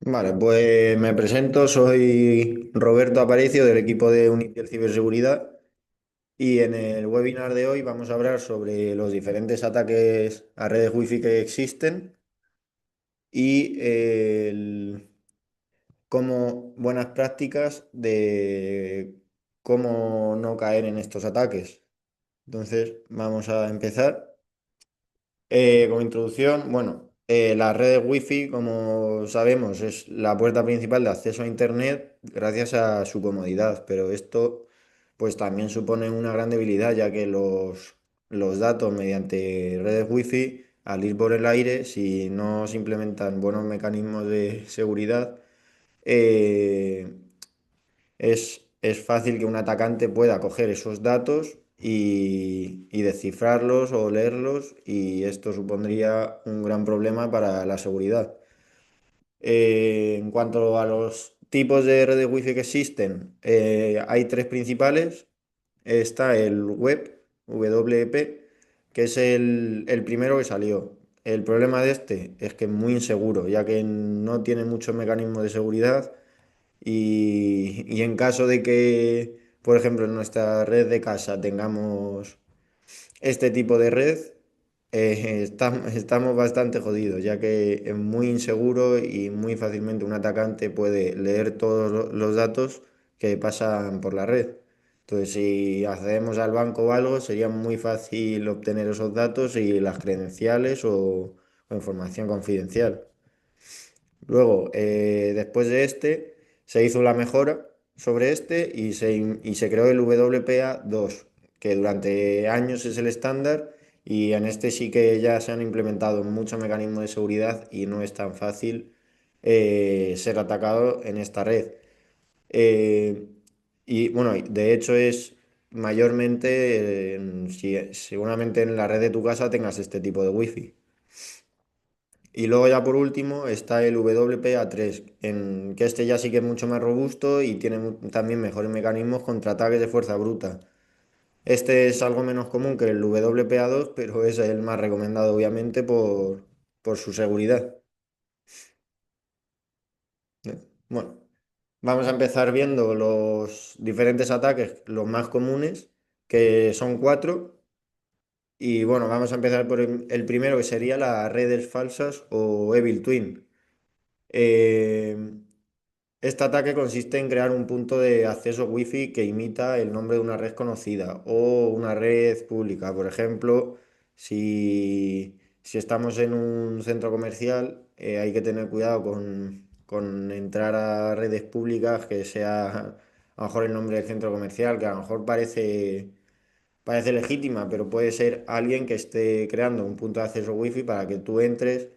Vale, pues me presento, soy Roberto Aparicio del equipo de Unitel Ciberseguridad y en el webinar de hoy vamos a hablar sobre los diferentes ataques a redes Wi-Fi que existen y cómo buenas prácticas de cómo no caer en estos ataques. Entonces, vamos a empezar. Como introducción, bueno, las redes Wi-Fi, como sabemos, es la puerta principal de acceso a Internet gracias a su comodidad, pero esto pues también supone una gran debilidad, ya que los datos mediante redes Wi-Fi, al ir por el aire, si no se implementan buenos mecanismos de seguridad, eh, es fácil que un atacante pueda coger esos datos y descifrarlos o leerlos y esto supondría un gran problema para la seguridad. En cuanto a los tipos de redes Wi-Fi que existen, hay tres principales. Está el web, WP, que es el primero que salió. El problema de este es que es muy inseguro, ya que no tiene muchos mecanismos de seguridad y en caso de que, por ejemplo, en nuestra red de casa tengamos este tipo de red, estamos bastante jodidos, ya que es muy inseguro y muy fácilmente un atacante puede leer todos los datos que pasan por la red. Entonces, si accedemos al banco o algo, sería muy fácil obtener esos datos y las credenciales o información confidencial. Luego, después de este, se hizo la mejora sobre este y se creó el WPA2, que durante años es el estándar y en este sí que ya se han implementado muchos mecanismos de seguridad y no es tan fácil ser atacado en esta red. Eh, y bueno, de hecho es mayormente, seguramente en la red de tu casa tengas este tipo de wifi. Y luego ya por último está el WPA3, en que este ya sí que es mucho más robusto y tiene también mejores mecanismos contra ataques de fuerza bruta. Este es algo menos común que el WPA2, pero es el más recomendado obviamente por su seguridad. Bueno, vamos a empezar viendo los diferentes ataques, los más comunes, que son cuatro. Y bueno, vamos a empezar por el primero, que sería las redes falsas o Evil Twin. Eh, Este ataque consiste en crear un punto de acceso Wi-Fi que imita el nombre de una red conocida o una red pública. Por ejemplo, si estamos en un centro comercial, hay que tener cuidado con entrar a redes públicas que sea a lo mejor el nombre del centro comercial, que a lo mejor parece legítima, pero puede ser alguien que esté creando un punto de acceso Wi-Fi para que tú entres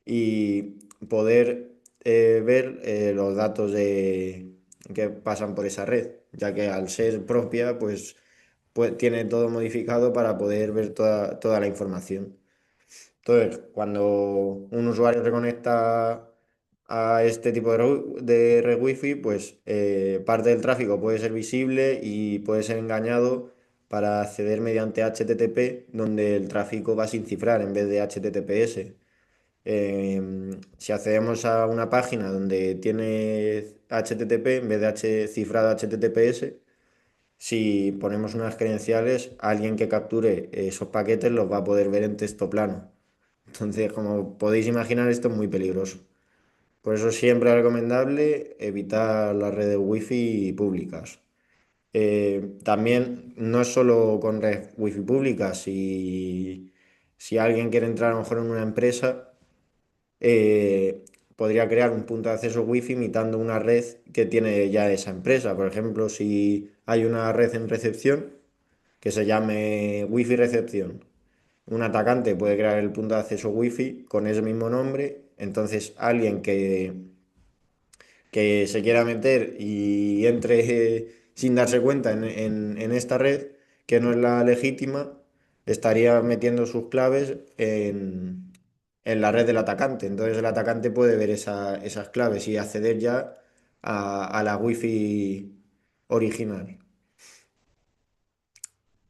y poder ver los datos que pasan por esa red, ya que al ser propia, pues tiene todo modificado para poder ver toda la información. Entonces, cuando un usuario se conecta a este tipo de red Wi-Fi, pues parte del tráfico puede ser visible y puede ser engañado para acceder mediante HTTP, donde el tráfico va sin cifrar en vez de HTTPS. Si accedemos a una página donde tiene HTTP en vez de cifrado HTTPS, si ponemos unas credenciales, alguien que capture esos paquetes los va a poder ver en texto plano. Entonces, como podéis imaginar, esto es muy peligroso. Por eso siempre es recomendable evitar las redes wifi públicas. También no es solo con redes wifi públicas, si alguien quiere entrar a lo mejor en una empresa, podría crear un punto de acceso Wi-Fi imitando una red que tiene ya esa empresa. Por ejemplo, si hay una red en recepción que se llame Wi-Fi recepción, un atacante puede crear el punto de acceso Wi-Fi con ese mismo nombre. Entonces, alguien que se quiera meter y entre sin darse cuenta en esta red, que no es la legítima, estaría metiendo sus claves en la red del atacante. Entonces el atacante puede ver esas claves y acceder ya a la Wi-Fi original.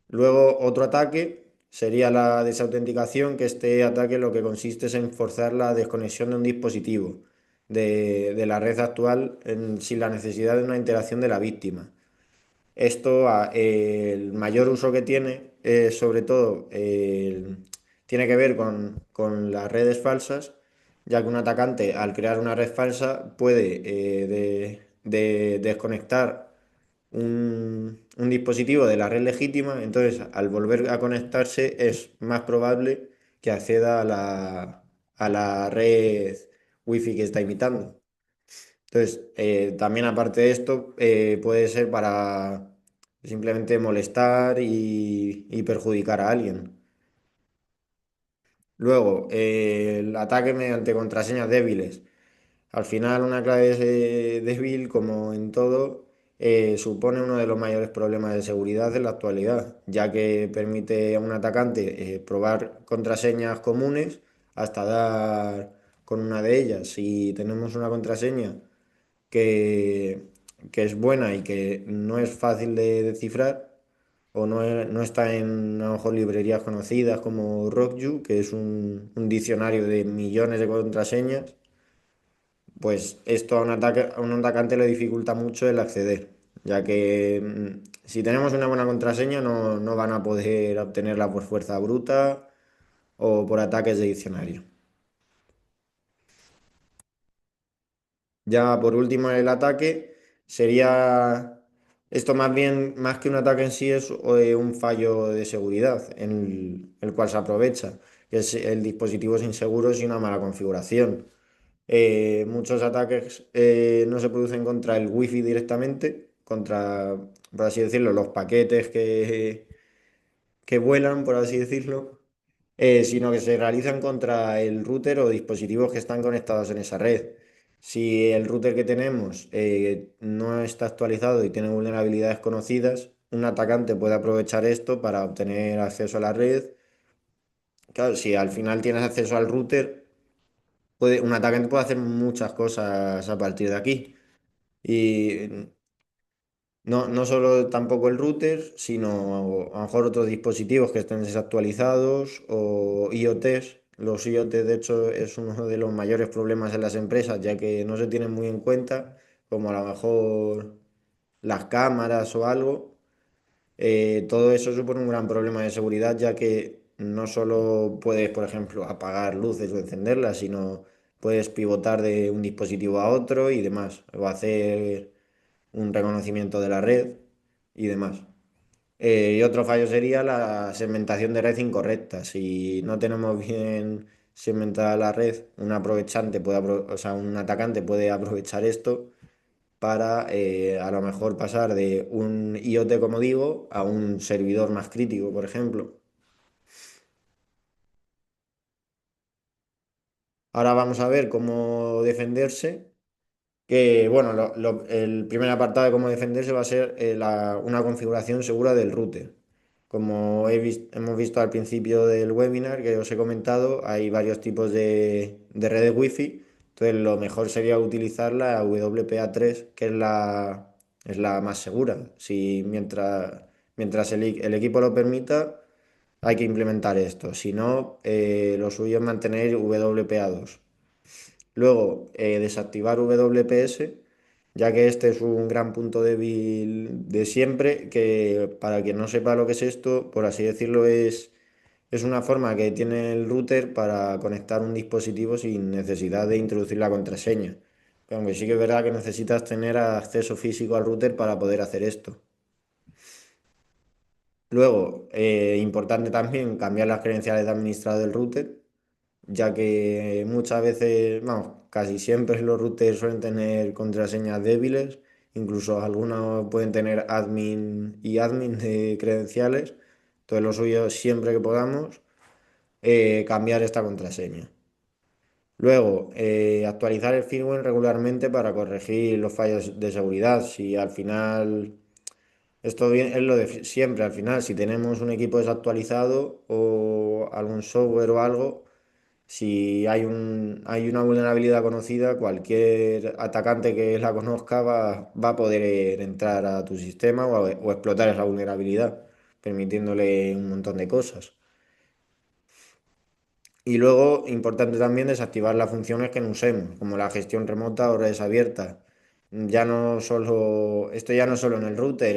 Luego, otro ataque sería la desautenticación, que este ataque lo que consiste es en forzar la desconexión de un dispositivo. de la red actual sin la necesidad de una interacción de la víctima. Esto, el mayor uso que tiene, sobre todo, tiene que ver con las redes falsas, ya que un atacante, al crear una red falsa, puede desconectar un dispositivo de la red legítima, entonces al volver a conectarse es más probable que acceda a la red wifi que está imitando. Entonces, también aparte de esto, puede ser para simplemente molestar y perjudicar a alguien. Luego, el ataque mediante contraseñas débiles. Al final, una clave débil, como en todo, supone uno de los mayores problemas de seguridad en la actualidad, ya que permite a un atacante probar contraseñas comunes hasta dar con una de ellas. Si tenemos una contraseña que, que es buena y que no es fácil de descifrar o no está en a lo mejor librerías conocidas como RockYou, que es un diccionario de millones de contraseñas, pues esto a un atacante le dificulta mucho el acceder, ya que si tenemos una buena contraseña no van a poder obtenerla por fuerza bruta o por ataques de diccionario. Ya por último, el ataque sería, esto más bien, más que un ataque en sí, es un fallo de seguridad en el cual se aprovecha, que es el dispositivo es inseguro y una mala configuración. Muchos ataques no se producen contra el wifi directamente, contra, por así decirlo, los paquetes que vuelan, por así decirlo, sino que se realizan contra el router o dispositivos que están conectados en esa red. Si el router que tenemos no está actualizado y tiene vulnerabilidades conocidas, un atacante puede aprovechar esto para obtener acceso a la red. Claro, si al final tienes acceso al router, un atacante puede hacer muchas cosas a partir de aquí. Y no solo tampoco el router, sino a lo mejor otros dispositivos que estén desactualizados o IoTs. Los IoT, de hecho, es uno de los mayores problemas en las empresas, ya que no se tienen muy en cuenta, como a lo mejor las cámaras o algo. Todo eso supone un gran problema de seguridad, ya que no solo puedes, por ejemplo, apagar luces o encenderlas, sino puedes pivotar de un dispositivo a otro y demás, o hacer un reconocimiento de la red y demás. Y otro fallo sería la segmentación de red incorrecta. Si no tenemos bien segmentada la red, un aprovechante o sea, un atacante puede aprovechar esto para a lo mejor pasar de un IoT, como digo, a un servidor más crítico, por ejemplo. Ahora vamos a ver cómo defenderse. Que bueno, el primer apartado de cómo defenderse va a ser una configuración segura del router. Como hemos visto al principio del webinar que os he comentado, hay varios tipos de redes Wi-Fi. Entonces, lo mejor sería utilizar la WPA3, que es la más segura. Si mientras el equipo lo permita, hay que implementar esto. Si no, lo suyo es mantener WPA2. Luego, desactivar WPS, ya que este es un gran punto débil de siempre, que para quien no sepa lo que es esto, por así decirlo, es una forma que tiene el router para conectar un dispositivo sin necesidad de introducir la contraseña. Pero aunque sí que es verdad que necesitas tener acceso físico al router para poder hacer esto. Luego, importante también cambiar las credenciales de administrador del router, ya que muchas veces, vamos, casi siempre los routers suelen tener contraseñas débiles, incluso algunos pueden tener admin y admin de credenciales, entonces lo suyo siempre que podamos, cambiar esta contraseña. Luego, actualizar el firmware regularmente para corregir los fallos de seguridad. Si al final, es lo de siempre, al final, si tenemos un equipo desactualizado o algún software o algo, si hay una vulnerabilidad conocida, cualquier atacante que la conozca va a poder entrar a tu sistema o explotar esa vulnerabilidad, permitiéndole un montón de cosas. Y luego, importante también desactivar las funciones que no usemos, como la gestión remota o redes abiertas. Ya no solo, esto ya no solo en el router,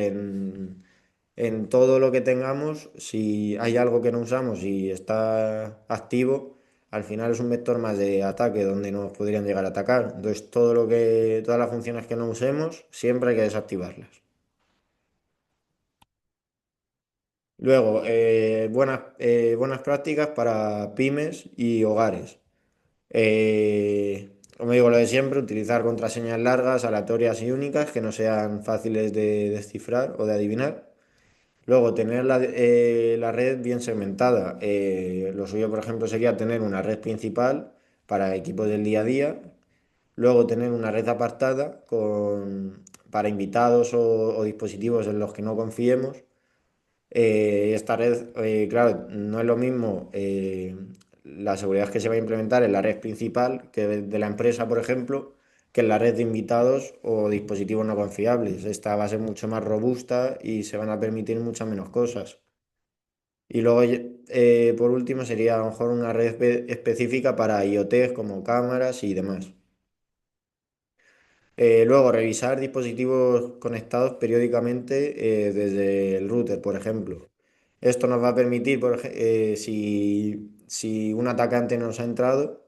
en todo lo que tengamos, si hay algo que no usamos y está activo, al final es un vector más de ataque donde nos podrían llegar a atacar. Entonces, todas las funciones que no usemos, siempre hay que desactivarlas. Luego, buenas prácticas para pymes y hogares. Como digo, lo de siempre, utilizar contraseñas largas, aleatorias y únicas que no sean fáciles de descifrar o de adivinar. Luego, tener la red bien segmentada. Lo suyo, por ejemplo, sería tener una red principal para equipos del día a día. Luego, tener una red apartada para invitados o dispositivos en los que no confiemos. Esta red, claro, no es lo mismo la seguridad que se va a implementar en la red principal que de la empresa, por ejemplo, que en la red de invitados o dispositivos no confiables. Esta va a ser mucho más robusta y se van a permitir muchas menos cosas. Y luego, por último, sería a lo mejor una red específica para IoT como cámaras y demás. Luego, revisar dispositivos conectados periódicamente desde el router, por ejemplo. Esto nos va a permitir, si un atacante nos ha entrado,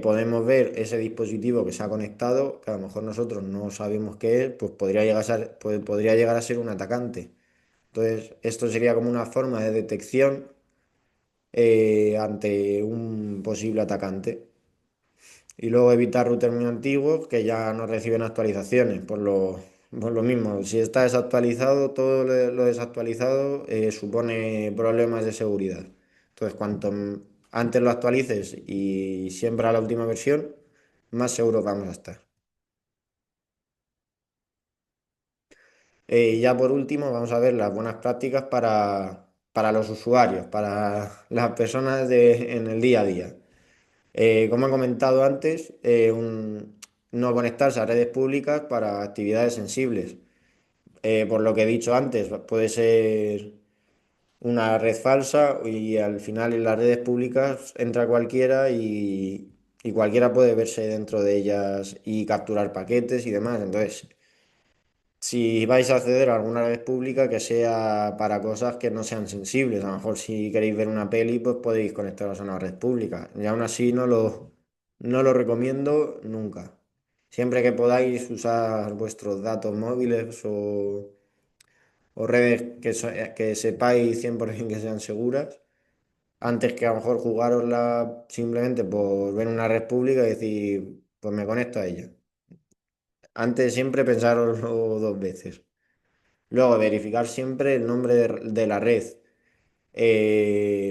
podemos ver ese dispositivo que se ha conectado, que a lo mejor nosotros no sabemos qué es, pues podría llegar a ser un atacante. Entonces, esto sería como una forma de detección ante un posible atacante. Y luego evitar routers muy antiguos que ya no reciben actualizaciones. Por lo mismo, si está desactualizado, todo lo desactualizado supone problemas de seguridad. Entonces, antes lo actualices y siempre a la última versión, más seguros vamos a estar. Y ya por último, vamos a ver las buenas prácticas para los usuarios, para las personas en el día a día. Como he comentado antes, no conectarse a redes públicas para actividades sensibles. Por lo que he dicho antes, puede ser una red falsa y al final en las redes públicas entra cualquiera y cualquiera puede verse dentro de ellas y capturar paquetes y demás. Entonces, si vais a acceder a alguna red pública que sea para cosas que no sean sensibles, a lo mejor si queréis ver una peli, pues podéis conectaros a una red pública. Y aún así no lo recomiendo nunca. Siempre que podáis usar vuestros datos móviles o redes que sepáis 100% que sean seguras, antes que a lo mejor jugárosla simplemente por ver una red pública y decir, pues me conecto a ella. Antes siempre pensároslo dos veces. Luego, verificar siempre el nombre de la red.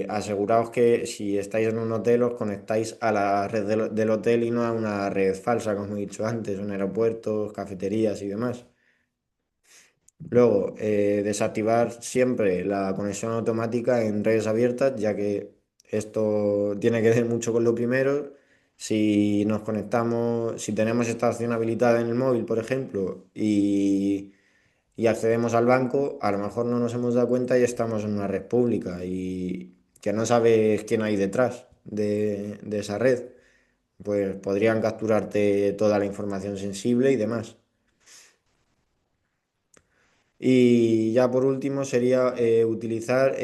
Aseguraos que si estáis en un hotel os conectáis a la red del hotel y no a una red falsa, como he dicho antes, en aeropuertos, cafeterías y demás. Luego, desactivar siempre la conexión automática en redes abiertas, ya que esto tiene que ver mucho con lo primero. Si nos conectamos, si tenemos esta opción habilitada en el móvil, por ejemplo, y accedemos al banco, a lo mejor no nos hemos dado cuenta y estamos en una red pública y que no sabes quién hay detrás de esa red. Pues podrían capturarte toda la información sensible y demás. Y ya por último sería utilizar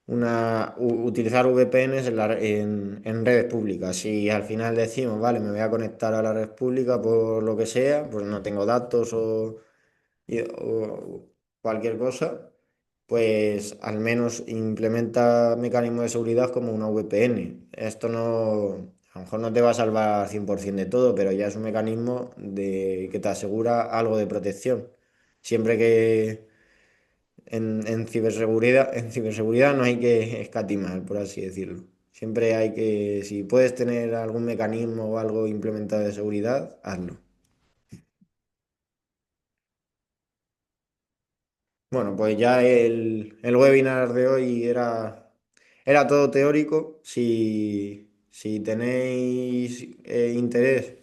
VPNs en redes públicas. Si al final decimos, vale, me voy a conectar a la red pública por lo que sea, pues no tengo datos o cualquier cosa, pues al menos implementa mecanismos de seguridad como una VPN. Esto no, a lo mejor no te va a salvar 100% de todo, pero ya es un mecanismo que te asegura algo de protección. Siempre que en ciberseguridad no hay que escatimar, por así decirlo. Siempre hay que, si puedes tener algún mecanismo o algo implementado de seguridad, hazlo. Bueno, pues ya el webinar de hoy era todo teórico. Si tenéis interés,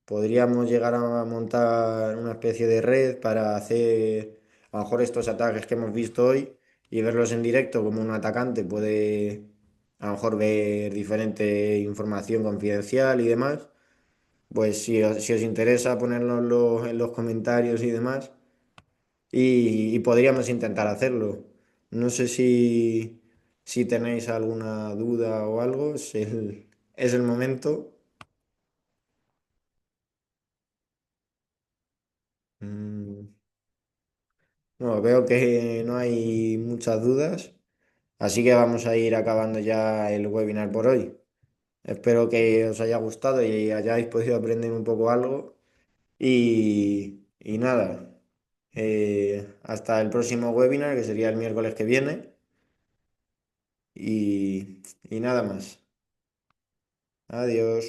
podríamos llegar a montar una especie de red para hacer a lo mejor estos ataques que hemos visto hoy y verlos en directo como un atacante puede. a lo mejor ver diferente información confidencial y demás. Pues si os interesa ponernoslo en los comentarios y demás, y podríamos intentar hacerlo. No sé si tenéis alguna duda o algo, es el momento. Mm, Bueno, veo que no hay muchas dudas, así que vamos a ir acabando ya el webinar por hoy. Espero que os haya gustado y hayáis podido aprender un poco algo. Y nada, hasta el próximo webinar, que sería el miércoles que viene. Y nada más. Adiós.